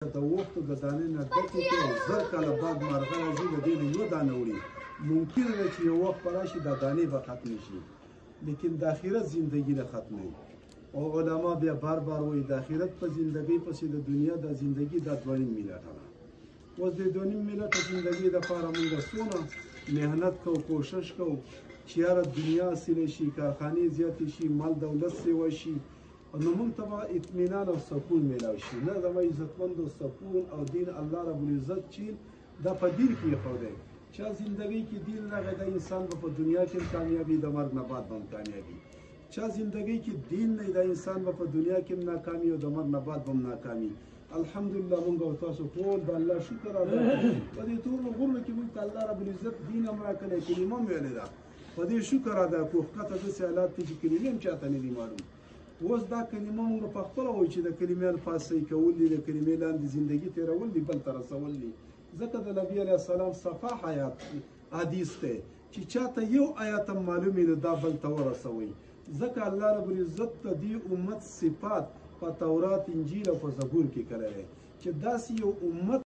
د وختو د دانې نه ډکې کړي او زر کاله بعد مرغه راځي د دې نه یوه دانه وړي. ممکن ده چې یو وخت به راشي دا دانې به ختمې شي، لیکن د آخرت زندګي نه ختموي. او علما بیا بار بار وایي د آخرت په زندګۍ پسې د دنیا د زندګي دا 2.5 میلیارډه ده. اوس د 2.5 میلیارډه زندګۍ دپاره موږ څونه محنت کوو، کوشش کوو چې یاره دنیا اصیله شي، کارخانې زیاتې شي، مال دولت سیوه شي، نو موږ ته به اطمینان او سکون میلاو شي. نه زما عزتمند او سکون او دین الله رب العزت چې دا په دین کې ایښودی. چا زندګۍ کې دین راغی دا انسان به په دنیا کې هم کامیابي، د مرګ نه بعد به هم کامیابي. چا زندګۍ کې دین نه دا انسان به په دنیا کې هم ناکامي او د مرګ نه بعد به هم ناکامي. الحمدلله موږ او تاسو ټول د الله شکر ادا کوو. په دې ټولو غرونو کې موږ ته الله رب العزت دین هم راکړی، کلمه هم ویلې ده. په دې شکر ادا کوو. ښکته داسې حالات دي چې کلمې هم چاته نه دي معلوم. اوس دا کلمه موږ په خپله وایو چې د کلمې الفاظ صحیح کول دي، د کلمې لاندې زندګي تېرول دي، بل ته رسول دي. ځکه د نبي علیه السلام صفا حدیث دی چې چاته یو آیت هم معلوم وي نو دا بل ته ورسوئ. ځکه الله رب العزت د دې امت صفات په تورات، انجیل او په زبور کې کړی دی چې داسې یو امت